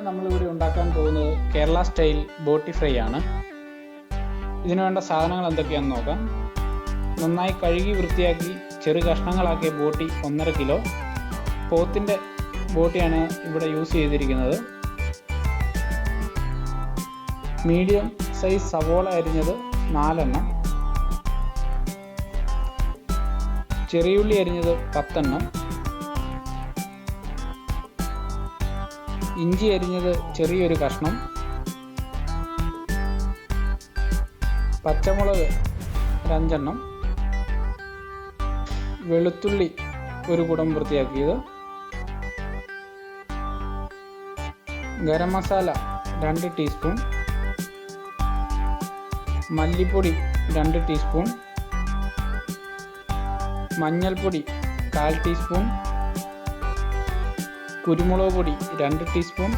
നമ്മളിവിടെ ഉണ്ടാക്കാൻ പോകുന്നത് കേരള സ്റ്റൈൽ ബോട്ടി ഫ്രൈ ആണ്. ഇതിനു വേണ്ട സാധനങ്ങൾ എന്തൊക്കെയാണെന്ന് നോക്കാം. നന്നായി കഴുകി വൃത്തിയാക്കി ചെറു കഷ്ണങ്ങളാക്കിയ ബോട്ടി 1.5 കിലോ. പോത്തിൻ്റെ ബോട്ടിയാണ് ഇവിടെ യൂസ് ചെയ്തിരിക്കുന്നത്. മീഡിയം സൈസ് സവോള അരിഞ്ഞത് 4 എണ്ണം. ചെറിയുള്ളി അരിഞ്ഞത് 10 എണ്ണം. ഇഞ്ചി അരിഞ്ഞത് ചെറിയൊരു കഷ്ണം. പച്ചമുളക് 5 എണ്ണം. വെളുത്തുള്ളി 1 കുടം വൃത്തിയാക്കിയത്. ഗരം മസാല 2 ടീസ്പൂൺ. മല്ലിപ്പൊടി 2 ടീസ്പൂൺ. മഞ്ഞൾപ്പൊടി 1/4 ടീസ്പൂൺ. കുരുമുളക് പൊടി 2 ടീസ്പൂൺ.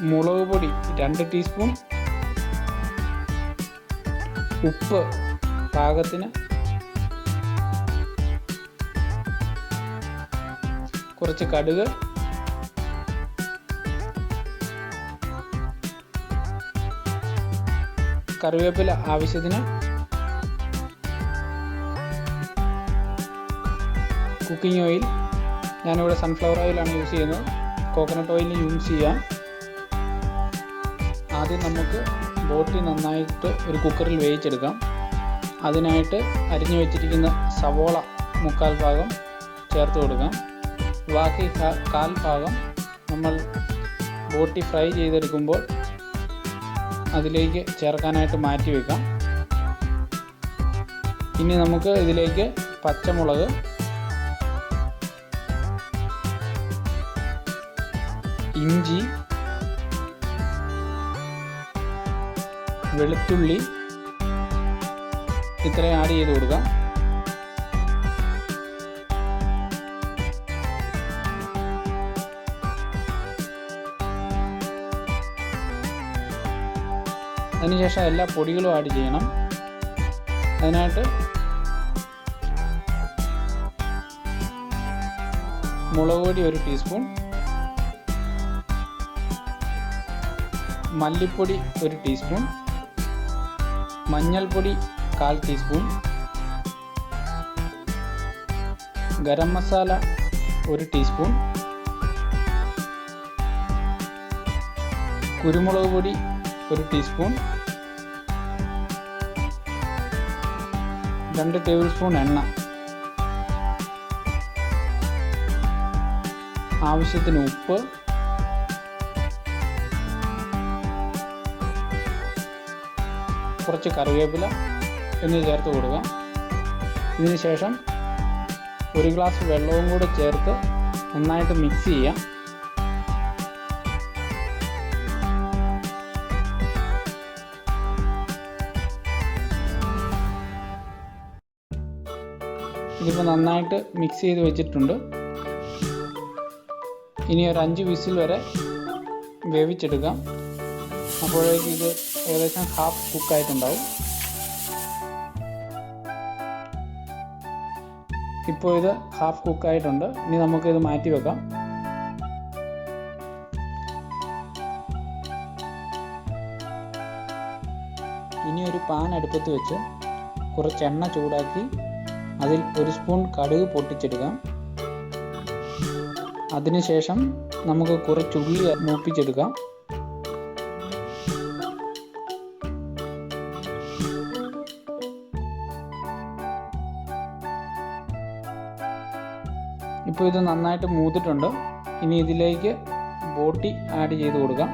മുളക് പൊടി 2 ടീസ്പൂൺ. ഉപ്പ് പാകത്തിന്. കുറച്ച് കടുക്. കറിവേപ്പില ആവശ്യത്തിന്. കുക്കിംഗ് ഓയിൽ ഞാനിവിടെ സൺഫ്ലവർ ഓയിലാണ് യൂസ് ചെയ്യുന്നത്. കോക്കനട്ട് ഓയിൽ യൂസ് ചെയ്യാം. ആദ്യം നമുക്ക് ബോട്ടി നന്നായിട്ട് ഒരു കുക്കറിൽ വേവിച്ചെടുക്കാം. അതിനായിട്ട് അരിഞ്ഞു വെച്ചിരിക്കുന്ന സവോള 1/4 ഭാഗം ചേർത്ത് കൊടുക്കാം. ബാക്കി 1/4 ഭാഗം നമ്മൾ ബോട്ടി ഫ്രൈ ചെയ്തെടുക്കുമ്പോൾ അതിലേക്ക് ചേർക്കാനായിട്ട് മാറ്റി വയ്ക്കാം. ഇനി നമുക്ക് ഇതിലേക്ക് പച്ചമുളക്, ഇഞ്ചി, വെളുത്തുള്ളി ഇത്രയും ആഡ് ചെയ്ത് കൊടുക്കാം. അതിനുശേഷം എല്ലാ പൊടികളും ആഡ് ചെയ്യണം. അതിനായിട്ട് മുളക് പൊടി 1 ടീസ്പൂൺ. മല്ലിപ്പൊടി 1 ടീസ്പൂൺ. മഞ്ഞൾപ്പൊടി 1/4 ടീസ്പൂൺ. ഗരം മസാല 1 ടീസ്പൂൺ. കുരുമുളക് പൊടി 1 ടീസ്പൂൺ. 2 ടേബിൾ സ്പൂൺ എണ്ണ. ആവശ്യത്തിന് ഉപ്പ്. കുറച്ച് കറിവേപ്പില എന്നിവ ചേർത്ത് കൊടുക്കാം. ഇതിന് ശേഷം 1 ഗ്ലാസ് വെള്ളവും കൂടെ ചേർത്ത് നന്നായിട്ട് മിക്സ് ചെയ്യാം. ഇതിപ്പോൾ നന്നായിട്ട് മിക്സ് ചെയ്ത് വെച്ചിട്ടുണ്ട്. ഇനി ഒരു 5 വിസിൽ വരെ വേവിച്ചെടുക്കാം. അപ്പോഴേക്ക് ഇത് ഏകദേശം ഹാഫ് കുക്കായിട്ടുണ്ടാവും. ഇപ്പോൾ ഇത് ഹാഫ് കുക്കായിട്ടുണ്ട്. ഇനി നമുക്കിത് മാറ്റി വെക്കാം. ഇനി ഒരു പാൻ അടുപ്പത്ത് വെച്ച് കുറച്ച് എണ്ണ ചൂടാക്കി അതിൽ 1 സ്പൂൺ കടുക് പൊട്ടിച്ചെടുക്കാം. അതിനുശേഷം നമുക്ക് കുറച്ച് ഉള്ളി മൂപ്പിച്ചെടുക്കാം. ഇപ്പോൾ ഇത് നന്നായിട്ട് മൂത്തിട്ടുണ്ട്. ഇനി ഇതിലേക്ക് ബോട്ടി ആഡ് ചെയ്ത് കൊടുക്കാം.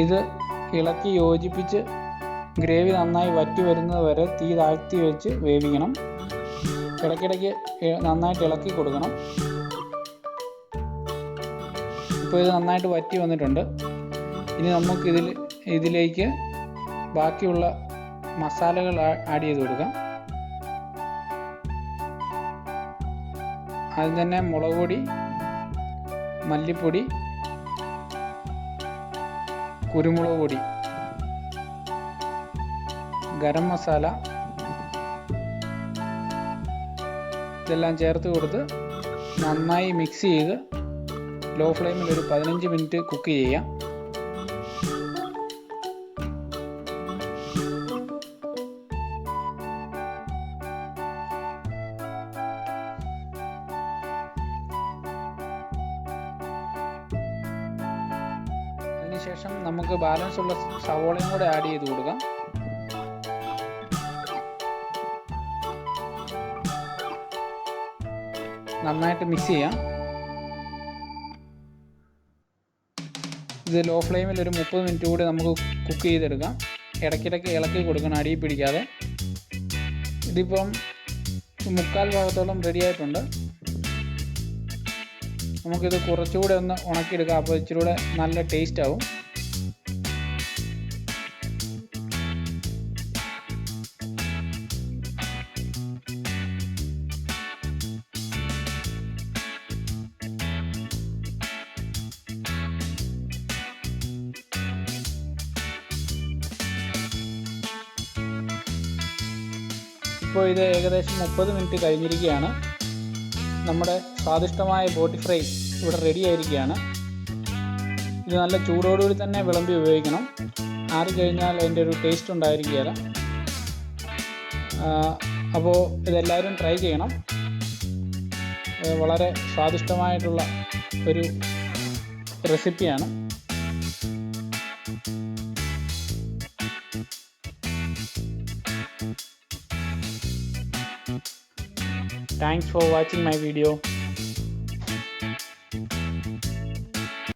ഇത് ഇളക്കി യോജിപ്പിച്ച് ഗ്രേവി നന്നായി വറ്റി വരുന്നത് വരെ തീ താഴ്ത്തി വെച്ച് വേവിക്കണം. ഇടയ്ക്കിടയ്ക്ക് നന്നായിട്ട് ഇളക്കി കൊടുക്കണം. ഇപ്പോൾ ഇത് നന്നായിട്ട് വറ്റി വന്നിട്ടുണ്ട്. ഇനി നമുക്ക് ഇതിലേക്ക് ബാക്കിയുള്ള മസാലകൾ ആഡ് ചെയ്ത് കൊടുക്കാം. അതിൽ തന്നെ മുളക് പൊടി, മല്ലിപ്പൊടി, കുരുമുളക് പൊടി, ഗരം മസാല, ഇതെല്ലാം ചേർത്ത് കൊടുത്ത് നന്നായി മിക്സ് ചെയ്ത് ലോ ഫ്ലെയിമിൽ ഒരു 15 മിനിറ്റ് കുക്ക് ചെയ്യാം. അതിനുശേഷം നമുക്ക് ബാലൻസ് ഉള്ള സവോളയും കൂടെ ആഡ് ചെയ്ത് കൊടുക്കാം. നന്നായിട്ട് മിക്സ് ചെയ്യാം. ഇത് ലോ ഫ്ലെയിമിൽ ഒരു 30 മിനിറ്റ് കൂടി നമുക്ക് കുക്ക് ചെയ്തെടുക്കാം. ഇടയ്ക്കിടയ്ക്ക് ഇളക്കി കൊടുക്കണം, അടിയിൽ പിടിക്കാതെ. ഇതിപ്പം 3/4 ഭാഗത്തോളം റെഡി ആയിട്ടുണ്ട്. നമുക്കിത് കുറച്ചുകൂടെ ഒന്ന് ഉണക്കിയെടുക്കാം, അപ്പോൾ ഇച്ചിരി കൂടെ നല്ല ടേസ്റ്റ് ആവും. ഇപ്പോൾ ഇത് ഏകദേശം 30 മിനിറ്റ് കഴിഞ്ഞിരിക്കുകയാണ്. നമ്മുടെ സ്വാദിഷ്ടമായ ബോട്ടി ഫ്രൈ ഇവിടെ റെഡി ആയിരിക്കുകയാണ്. ഇത് നല്ല ചൂടോടുകൂടി തന്നെ വിളമ്പി ഉപയോഗിക്കണം. ആറിക്കഴിഞ്ഞാൽ അതിൻ്റെ ഒരു ടേസ്റ്റ് ഉണ്ടായിരിക്കുകയില്ല. അപ്പോൾ ഇതെല്ലാവരും ട്രൈ ചെയ്യണം. വളരെ സ്വാദിഷ്ടമായിട്ടുള്ള ഒരു റെസിപ്പിയാണ്. Thanks for watching my video.